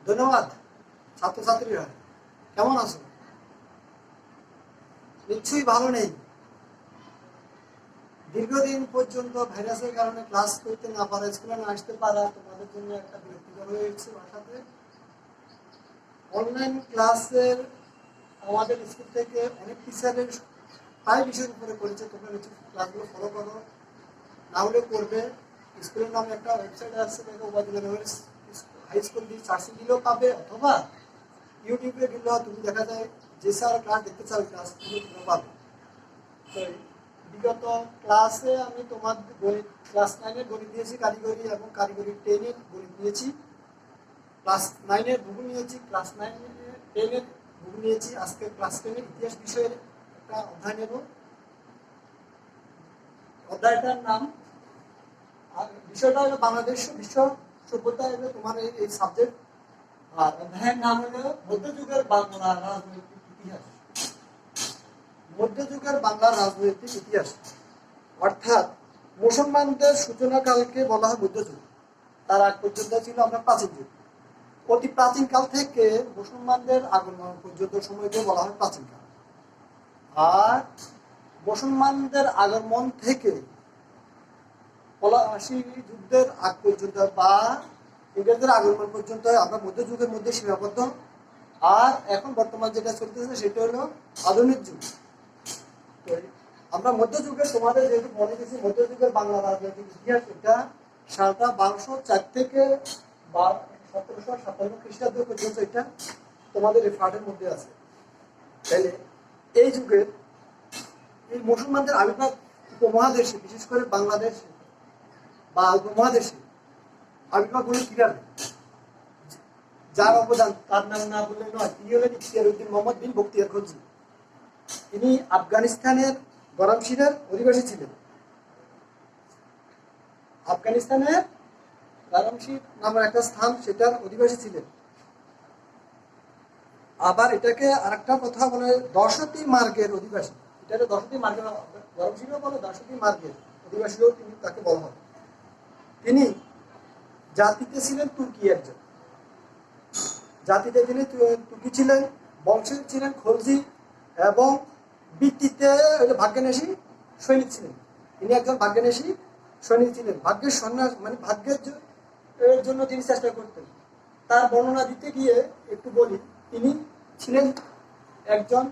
ধন্যবাদ। ছাত্রছাত্রীরা কেমন আছো? নিশ্চয়ই ভালো নেই। দীর্ঘদিন পর্যন্ত ভাইরাসের কারণে ক্লাস করতে না পারা, স্কুলে না আসতে পারা তোমাদের জন্য একটা বিরক্তিকর হয়ে গেছে। বাসাতে অনলাইন ক্লাসের আমাদের স্কুল থেকে অনেক টিচারের প্রায় বিষয়ের উপরে করেছে। তোমরা নিশ্চয়ই ক্লাসগুলো ফলো করো, না হলে করবে। স্কুলের নামে একটা ওয়েবসাইট আছে, হাই স্কুল দিয়ে সার্চ দিলেও পাবে, অথবা ইউটিউবে দিলেও তুমি দেখা যায় যে স্যার ক্লাস দেখতে চাও ক্লাসগুলো তোমরা পাবে। তো বিগত ক্লাসে আমি তোমার গণিত ক্লাস 9-এর গণিত দিয়েছি, কারিগরি এবং কারিগরি 10-এর গণিত নিয়েছি, ক্লাস 9-এর ভূগোল নিয়েছি, ক্লাস 10-এর ভূগোল নিয়েছি। আজকে ক্লাস 10-এর ইতিহাস বিষয়ের একটা অধ্যায় নেব। অধ্যায়টার নাম, আর বিষয়টা হলো বাংলাদেশ বিশ্ব সভ্যতা, হলো তোমার এই সাবজেক্ট। আর অধ্যায়ের নাম হলো মধ্যযুগের বাংলা রাজনৈতিক ইতিহাস। মধ্যযুগের বাংলার রাজনৈতিক ইতিহাস অর্থাৎ মুসলমানদের সূচনাকালকে বলা হয় মধ্যযুগ। তার আগ পর্যন্ত ছিল আমরা প্রাচীন যুগ। অতি প্রাচীন কাল থেকে মুসলমানদের আগমন পর্যন্ত সময়কে বলা হয় প্রাচীন কাল। আর মুসলমানদের আগমন থেকে পলাশী যুদ্ধের আগ পর্যন্ত বা ইংরেজদের আগমন পর্যন্ত আমরা মধ্যযুগের মধ্যে সীমাবদ্ধ। আর এখন বর্তমান যেটা চলতেছে সেটা হলো আধুনিক যুগ। আমরা মধ্যযুগের তোমাদের যেহেতু মনে গেছি মধ্যযুগের বাংলা রাজনৈতিক ইতিহাস, এটা সালটা 1204 থেকে 1757 খ্রিস্টাব্দ পর্যন্ত এটা তোমাদের এই পাঠের মধ্যে আছে। তাহলে এই যুগের এই মুসলমানদের আবির্ভাব উপমহাদেশে, বিশেষ করে বাংলাদেশে বা উপমহাদেশে আবির্ভাব হলো কিভাবে, যার অবদান তার নাম না বললে নয়। তিনি হলেন ইখতিয়ার উদ্দিন মোহাম্মদ বিন বখতিয়ার খলজি। তিনি আফগানিস্তানের গরমশিরের অধিবাসী ছিলেন। আফগানিস্তানের গরমশির নামের একটা স্থান, সেটার অধিবাসী ছিলেন। আবার এটাকে আরেকটা কথা বলে দশটি মার্গের অধিবাসী। এটা দশটি মার্গের, গরমশিরও বলে দশটি মার্গের অধিবাসীও তিনি তাকে বলা হয়। তিনি জাতিতে ছিলেন তুর্কি, একজন জাতিতে তিনি তুর্কি ছিলেন, বংশে ছিলেন খলজি, এবং বৃত্তিতে ভাগ্যন্যাসী সৈনিক ছিলেন। তিনি একজন ভাগ্যন্যাসী সৈনিক ছিলেন। ভাগ্যের সন্ন্যাস মানে ভাগ্যের জন্য তিনি চেষ্টা করতেন। তার বর্ণনা দিতে গিয়ে একটু বলি, তিনি ছিলেন একজন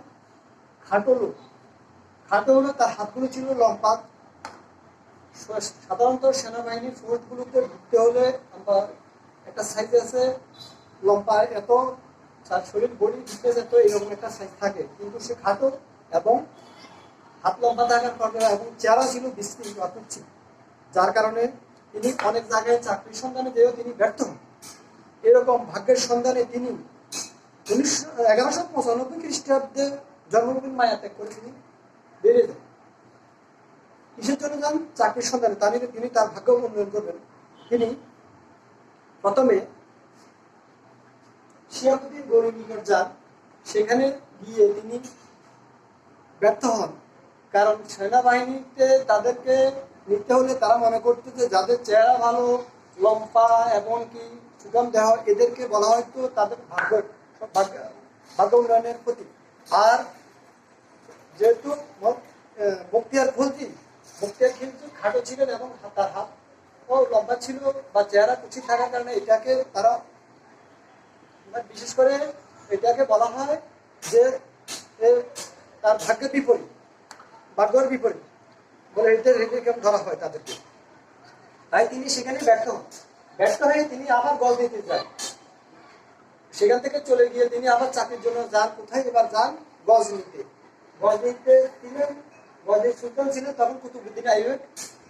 খাটো লোক। খাটো হলো, তার হাতগুলো ছিল লম্বা। সাধারণত সেনাবাহিনীর ফোর্সগুলোতে ঢুকতে হলে আমরা একটা সাইজ আছে লম্বা, এত তার শরীর বডি ফিটনেস এত, এরকম একটা সাইজ থাকে। কিন্তু সে খাটো এবং হাত লম্বা থাকার কারণে এবং চেহারা ছিল বিস্তৃত ছিল, যার কারণে তিনি অনেক জায়গায় চাকরির সন্ধানে যেও তিনি ব্যর্থ হন। এরকম ভাগ্যের সন্ধানে তিনি 1195 খ্রিস্টাব্দে জন্মভূমি মায়া ত্যাগ করে তিনি বেরিয়ে যান। কিসের জন্য যান? চাকরির সন্ধানে। তিনি তার ভাগ্য উন্নয়ন করবেন। তিনি প্রথমে শিয়াবুদ্দিন গৌরীর নিকট যান। সেখানে গিয়ে তিনি ব্যর্থ হন, কারণ সেনাবাহিনীতে তাদেরকে নিতে হলে তারা মনে করতো যে যাদের চেহারা ভালো, লম্বা এবং কি সুগম দেহ, এদেরকে বলা হয়তো তাদের ভাগ্য উন্নয়নের প্রতীক। আর যেহেতু বখতিয়ার খলজি খাটো ছিলেন এবং তার হাত ও লম্বা ছিল বা চেহারা কুচিত থাকার কারণে এটাকে তারা বিশেষ করে এটাকে বলা হয় যে তার ভাগ্যের বিপরীত, ভাগ্যের বিপরীত বলে কেমন ধরা হয় তাদেরকে। তাই তিনি সেখানে ব্যর্থ হন। ব্যর্থ হয়ে তিনি আবার গজনীতে যান। সেখান থেকে চলে গিয়ে তিনি আবার চাকরির জন্য যান। কোথায় এবার যান? গজনীতে। গজনীতে তিনি গজনীর সুলতান ছিলেন তখন কুতুবউদ্দিন আইবেক।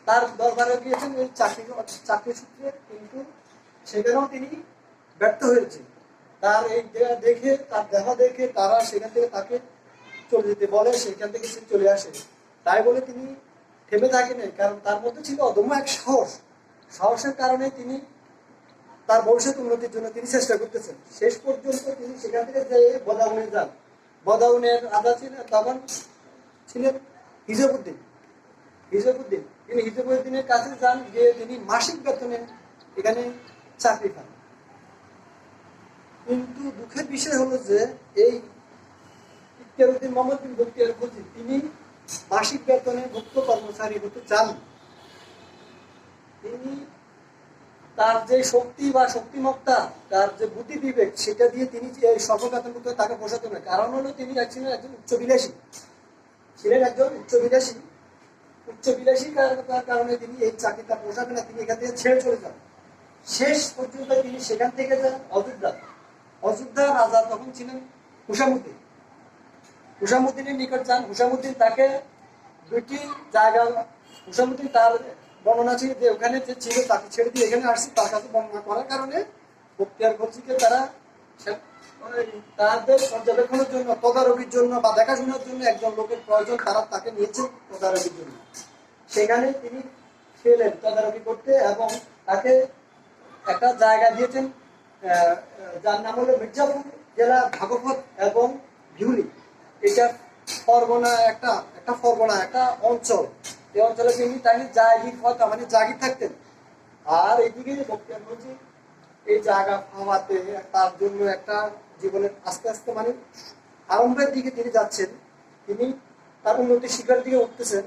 তার দরবারে গিয়েছেন ওই চাকরি সূত্রে, কিন্তু সেখানেও তিনি ব্যর্থ হয়েছেন। তার এই দেখে, তার দেহ দেখে তারা সেখান থেকে তাকে চলে যেতে বলে, সেখান থেকে সে চলে আসে। তাই বলে তিনি থেমে থাকেন, কারণ তার মধ্যে ছিল অদম্য এক সাহসের কারণে তিনি তার ভবিষ্যৎ উন্নতির জন্য তিনি চেষ্টা করতেছেন। শেষ পর্যন্ত তিনি সেখান থেকে যেয়ে বদাউনে যান। বদাউনের রাজা ছিলেন তখন ছিলেন হিজবুদ্দিন। তিনি হিজবুদ্দিনের কাছে যান, গিয়ে তিনি মাসিক বেতনে এখানে চাকরি পান। কিন্তু দুঃখের বিষয় হলো যে এই ইখতিয়ারউদ্দিন মোহাম্মদ বিন বখতিয়ার খলজি তিনি মাসিক বেতনে ভুক্ত কর্মচারী হতে চান। তিনি তার যে শক্তি বা শক্তিমত্তা, তার যে বুদ্ধি বিবেক, সেটা দিয়ে তিনি এই স্বল্প বেতনভুক্ত তাকে পোষাতে না। কারণ হলো তিনি ছিলেন একজন উচ্চবিলাসী, উচ্চবিলাসী কারণে তিনি এই চাকরিটা পোষাবে না, তিনি এখান থেকে ছেড়ে চলে যান। শেষ পর্যন্ত তিনি সেখান থেকে যান অযোধ্যা রাজা তখন ছিলেন হুসামুদ্দিনের নিকট যান। হুসামুদ্দিন তাকে দুইটি জায়গা, হুসামুদ্দিন তার বর্ণনা ছিল যে ওখানে যে ছিল তাকে ছেড়ে দিয়ে এখানে আসছে, তার কাছে বর্ণনা করার কারণে বখতিয়ার খলজিকে তারা তাদের পর্যবেক্ষণের জন্য, তদারকির জন্য বা দেখাশোনার জন্য একজন লোকের প্রয়োজন, তারা তাকে নিয়েছেন তদারকির জন্য। সেখানে তিনি ছিলেন তদারকি করতে এবং তাকে একটা জায়গা দিয়েছেন যার নাম হলো মির্জাপুর জেলা ভাগবত এবং ভিউলি। এটা একটা অঞ্চল। এই অঞ্চলে তিনি তাকে জাগির থাকতেন। আর এইদিকে বখতিয়ার খলজি এই জায়গা পাওয়াতে তার জন্য একটা জীবনের আস্তে আস্তে আরম্ভের দিকে তিনি যাচ্ছেন, তিনি তার উন্নতির শিখর দিকে উঠতেছেন।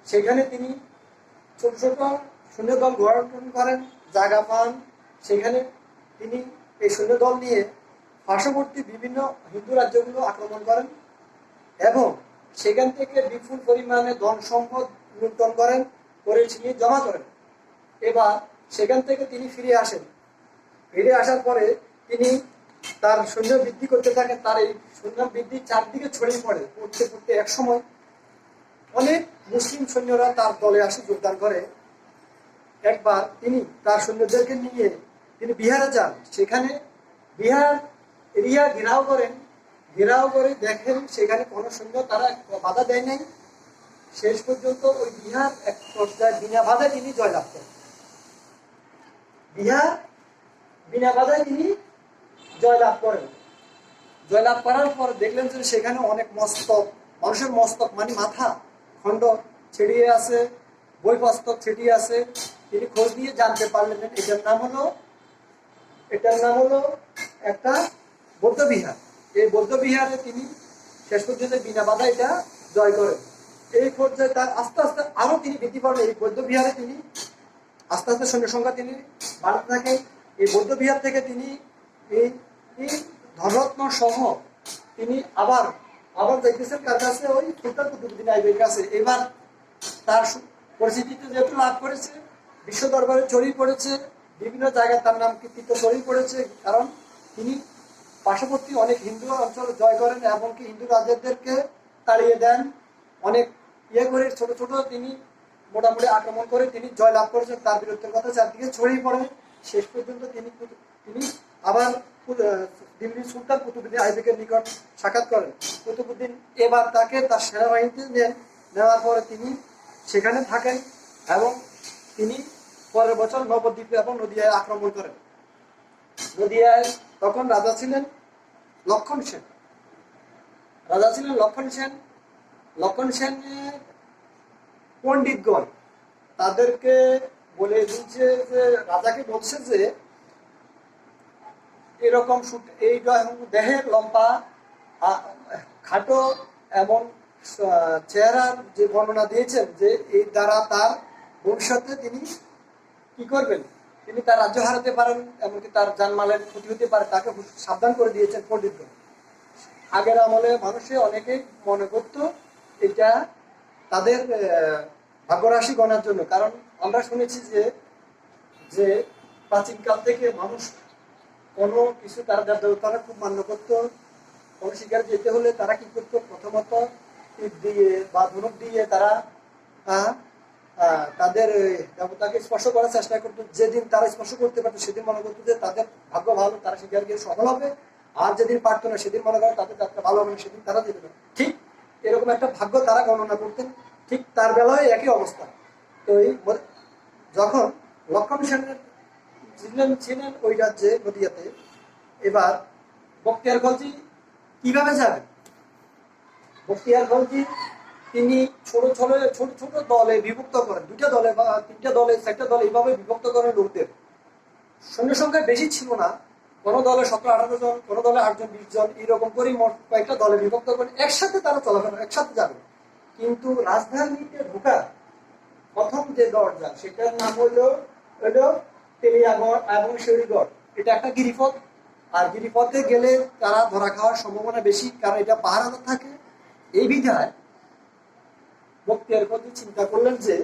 সেখানে তিনি ছোট ছোট সৈন্যদল গঠন করেন, জায়গা পান। সেখানে তিনি এই সৈন্যদল নিয়ে পার্শ্ববর্তী বিভিন্ন হিন্দু রাজ্যগুলো আক্রমণ করেন এবং সেখান থেকে বিপুল পরিমাণে ধন সম্পদ লুণ্ঠন করেন, করে ছিনিয়ে জমা করেন। এবার সেখান থেকে তিনি ফিরে আসার পরে তিনি তার সৈন্য বৃদ্ধি করতে থাকেন। তার এই সৈন্য বৃদ্ধি চারদিকে ছড়িয়ে পড়তে এক সময় অনেক মুসলিম সৈন্যরা তার দলে আসে, যোগদান করে। একবার তিনি তার সৈন্যদেরকে নিয়ে তিনি বিহারে যান। সেখানে বিহার এরিয়া ঘেরাও করে দেখেন সেখানে কোনো সৈন্য তারা বাধা দেয় নাই। শেষ পর্যন্ত ওই বিহার এক পর্যায়ে বিনা বাধায় তিনি জয়লাভ করেন। জয়লাভ করার পর দেখলেন যে সেখানে অনেক মানুষের মস্তক মাথা খণ্ড ছেড়িয়ে আছে, বই পুস্তক ছিটিয়ে আছে। তিনি খোঁজ নিয়ে জানতে পারলেন এটার নাম হলো একটা বৌদ্ধ বিহার। এই বৌদ্ধ বিহারে তিনি শেষ পর্যন্ত বিনা বাধা এটা জয় করেন। এই পর্যায়ে তার আস্তে আস্তে আরো তিনি বৃদ্ধি পান। এই বৌদ্ধ বিহারে তিনি আস্তে আস্তে সৈন্য সংখ্যা তিনি বাড়তে থাকেন। এই বৌদ্ধ বিহার থেকে তিনি এই ধনরত্ন সহ তিনি আবার দেখতেছেন কার কাছে, ওই সুলতান কুতুবউদ্দিন আইবের কাছে। এবার তার পরিচিতিতে যেহেতু লাভ করেছে, বিশ্ব দরবারে ছড়িয়ে পড়েছে, বিভিন্ন জায়গায় তার নাম কীর্তিত্ব ছড়িয়ে পড়েছে। কারণ তিনি পার্শ্ববর্তী অনেক হিন্দু অঞ্চল জয় করেন এবং কি হিন্দু রাজাদেরকে তাড়িয়ে দেন। অনেক করে ছোট ছোট তিনি মোটামুটি আক্রমণ করে তিনি জয় লাভ করেছেন। তার বীরত্বের কথা চারদিকে ছড়িয়ে পড়ে। শেষ পর্যন্ত তিনি আবার দিল্লির সুলতান কুতুবউদ্দিন আইবেকের নিকট সাক্ষাৎ করেন। কুতুবউদ্দিন এবার তাকে তার সেনাবাহিনীতে নেওয়ার পরে তিনি সেখানে থাকেন এবং তিনি পরের বছর নবদ্বীপে এবং নদিয়ায় আক্রমণ করেন। নদিয়ায় তখন রাজা ছিলেন লক্ষণ সেনের পণ্ডিতগণ তাদেরকে বলে দিচ্ছে যে, রাজাকে বলছে যে এরকম এই দেহের লম্বা, খাটো এবং চেহারার যে বর্ণনা দিয়েছেন যে এই দ্বারা তার ভবিষ্যতে তিনি কি করবেন, তিনি তার রাজ্য হারাতে পারেন, এমনকি তার জানমালের ক্ষতি হতে পারে, তাকে সাবধান করে দিয়েছেন পণ্ডিতগণ। আগের আমলে মানুষে অনেকেই মনে করত এটা তাদের ভাগ্যরাশি গণার জন্য। কারণ আমরা শুনেছি যে প্রাচীনকাল থেকে মানুষ কোনো কিছু তারা খুব মান্য করতো। কোনো শিকার যেতে হলে তারা কি করতো, প্রথমত তীর দিয়ে বা ধনুক দিয়ে তারা তাদের দেবতাকে স্পর্শ করার চেষ্টা করতো। যেদিন তারা স্পর্শ করতে পারতো সেদিন মনে করতো যে তাদের ভাগ্য ভালো, তারা শিকার গিয়ে সফল হবে। আর যেদিন পারতো না সেদিন মনে করে তাদের যাত্রা ভালো হবে না, সেদিন তারা যেতে পারে। ঠিক এরকম একটা ভাগ্য তারা গণনা করতেন। ঠিক তার বেলায় একই অবস্থা। তো যখন লক্ষণ সেনের ছিলেন ওই রাজ্যে নদিয়াতে, এবার বখতিয়ার খলজি কিভাবে যাবেন? বখতিয়ার খলজি তিনি ছোট ছোট দলে বিভক্ত করেন, 2টা দলে বা 3টা দলে 4টা দলে এইভাবে বিভক্ত করেন লোকদের। সৈন্য সংখ্যা বেশি ছিল না, কোনো দলে 17-18 জন, কোনো দলে 8 জন 20 জন, এইরকম করে মোট কয়েকটা দলে বিভক্ত করে একসাথে তারা চলাফেরা একসাথে যাবে। কিন্তু রাজধানীতে ঢোকার প্রথম যে দরজা সেটার নাম হলো তেলিয়াগড় এবং শেরিগড়। এটা একটা গিরিপথ, আর গিরিপথে গেলে তারা ধরা খাওয়ার সম্ভাবনা বেশি, কারণ এটা পাহাড়ে থাকে। এই বিধায় বখতিয়ার খলজি চিন্তা করলেন যে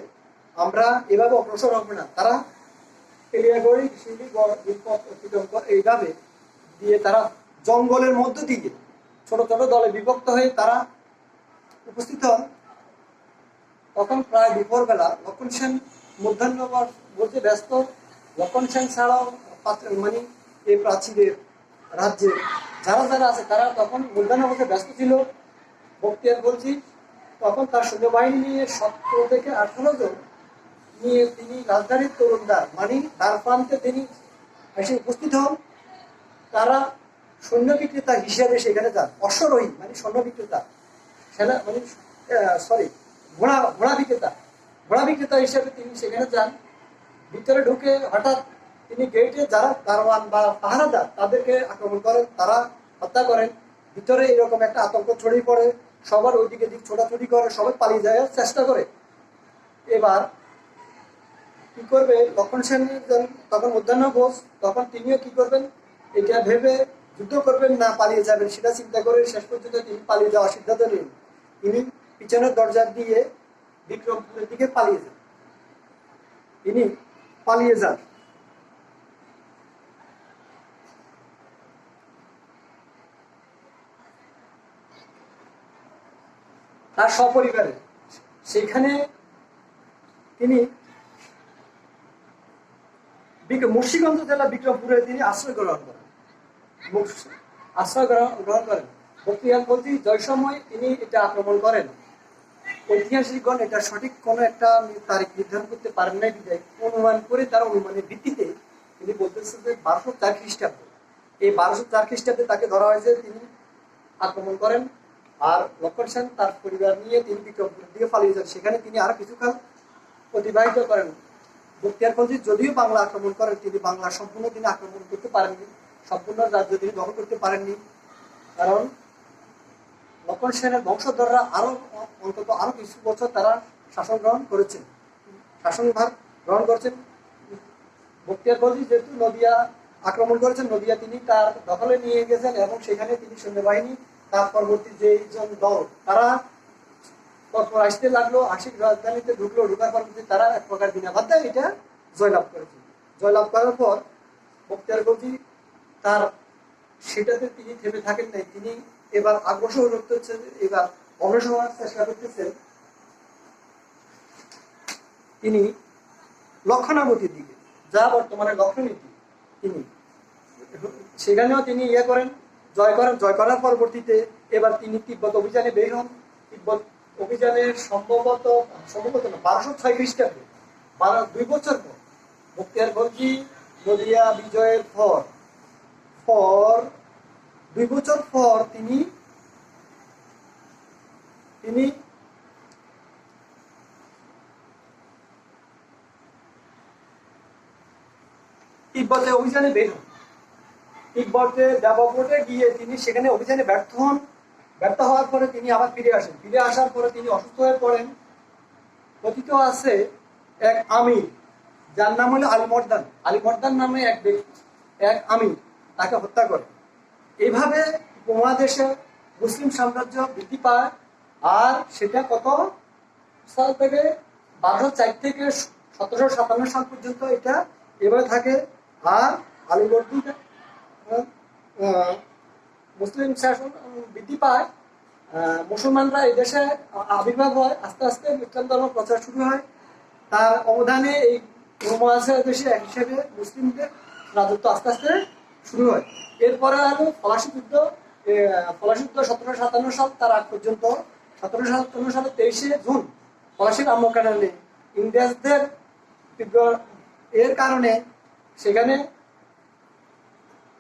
আমরা এভাবে অগ্রসর হব না, তারা তেলিয়াগড় শিলিগড় গিরিপথ অতিক্রম এইভাবে দিয়ে তারা জঙ্গলের মধ্য দিয়ে ছোট ছোট দলে বিভক্ত হয়ে তারা উপস্থিত হন। তখন প্রায় দুপুরবেলা লক্ষণ সেন মধ্যাহ্ন বলতে ব্যস্ত। লক্ষণ সেন ছাড়াও মানে এই প্রাচীরের রাজ্যে যারা যারা আছে তারা তখন মধ্যাহ্ন বলতে ব্যস্ত ছিল। বখতিয়ার খলজি তখন তার সৈন্যবাহিনী নিয়ে 17 থেকে 18 জন নিয়ে তিনি রাজধানীর তরুণদার মানে দ্বার প্রান্তে তিনি এসে উপস্থিত হন। তারা সৈন্য বিক্রেতা হিসেবে সেখানে যান, অশ্বরোহী মানে সৈন্য বিক্রেতা, সেনা মানে সরি ঘোড়া বিক্রেতা হিসেবে তিনি সেখানে যান। ভিতরে ঢুকে হঠাৎ তিনি গেটে যারা দারোয়ান বা পাহারাদার তাদেরকে আক্রমণ করেন, তারা হত্যা করেন। ভিতরে এরকম একটা আতঙ্ক ছড়িয়ে পড়ে, সবার ওইদিকে দিক ছোটাছুটি করে, সবাই পালিয়ে যাওয়ার চেষ্টা করে। এবার কি করবে লক্ষণ সেন তখন মধ্যাহ্ন ভোজ, তখন তিনিও কি করবেন এটা ভেবে যুদ্ধ করবেন না পালিয়ে যাবেন সেটা চিন্তা করে শেষ পর্যন্ত তিনি পালিয়ে যাওয়ার সিদ্ধান্ত নিন। তিনি পিছনের দরজা দিয়ে বিক্রমপুরের দিকে পালিয়ে যান। তিনি পালিয়ে যান। তার সপরিবারে সেখানে তিনি মুন্সিগঞ্জ জেলা বিক্রমপুরে তিনি আশ্রয় গ্রহণ করেন। বখতিয়ার খলজি জয় সময় তিনি এটা আক্রমণ করেন। ঐতিহাসিকগণ এটা সঠিক কোনো একটা তারিখ নির্ধারণ করতে পারেন নাই বিদায় অনুমান করে তার অনুমানের ভিত্তিতে তিনি বলতেছেন যে 1204 খ্রিস্টাব্দে, এই 1204 খ্রিস্টাব্দে তাকে ধরা হয়েছে, তিনি আক্রমণ করেন। আর লক্ষণ সেন তার পরিবার নিয়ে তিনি বিক্রমপুরের দিকে পালিয়ে যান। সেখানে তিনি আরো কিছুকাল অতিবাহিত করেন। বখতিয়ার খলজি যদিও বাংলা আক্রমণ করেন, তিনি বাংলা সম্পূর্ণ তিনি আক্রমণ করতে পারেননি, সম্পূর্ণ রাজ্য তিনি দখল করতে পারেননি, কারণ লক্ষণ সেনের বংশধররা অন্তত আরো কিছু বছর তারা শাসনভার গ্রহণ করেছেন। বখতিয়ার খলজি যেহেতু নদিয়া আক্রমণ করেছেন, নদিয়া তিনি তার দখলে নিয়ে গেছেন এবং সেখানে তিনি সৈন্যবাহিনী তার পরবর্তী যেজন দল তারা পরপর আসতে লাগলো, আশিক রাজধানীতে ঢুকার পরবর্তী তারা এক প্রকার বিনা বাধ্যায় এটা জয়লাভ করেছে। জয়লাভ করার পর বখতিয়ার খলজি তার সেটাতে তিনি থেমে থাকেন নাই, তিনি এবার আগ্রসর করতেছেন, এবার অগ্রসর হওয়ার চেষ্টা করতেছেন তিনি লক্ষণাবতীর দিকে, যা বর্তমানে লক্ষণীতি। তিনি সেখানেও তিনি জয় করার পরবর্তীতে এবার তিনি তিব্বত অভিযানে বের হন। তিব্বত অভিযানের সম্ভবত না 1206 খ্রিস্টাব্দে 2 বছর পর বখতিয়ার খলজি নদিয়া বিজয়ের পর 2 বছর পর তিনি তিব্বতে অভিযানে বের হন। তিব্বতে দেবকোটে গিয়ে তিনি সেখানে অভিযানে ব্যর্থ হন। ব্যর্থ হওয়ার পরে তিনি আবার ফিরে আসেন। ফিরে আসার পরে তিনি অসুস্থ হয়ে পড়েন। কথিত আছে এক আমির, যার নাম হলো আলিমর্দান নামে এক আমির তাকে হত্যা করে। এইভাবে উপমহাদেশে মুসলিম সাম্রাজ্য বৃদ্ধি পায়। আর সেটা কত সাল থেকে 1204 থেকে 1757 সাল পর্যন্ত এটা এভাবে থাকে। আর আলিবর্দী মুসলিম শাসন বৃদ্ধি পায়, মুসলমানরা এই দেশে আবির্ভাব হয়, আস্তে আস্তে ইসলাম ধর্ম প্রচার শুরু হয়। তার অবদানে এই উপমহাদেশের দেশে এক হিসেবে মুসলিমদের রাজত্ব আস্তে আস্তে শুরু হয়। এরপরে হলো ফরাসি যুদ্ধ 1757 সাল তার আগ পর্যন্ত। 1757 সালের 23শে জুন ফরাসির আক্রমণে ইংরেজদের এর কারণে সেখানে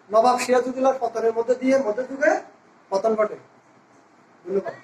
নবাব সিরাজউদ্দৌলার পতনের মধ্যে দিয়ে মধ্যযুগে পতন ঘটে। ধন্যবাদ।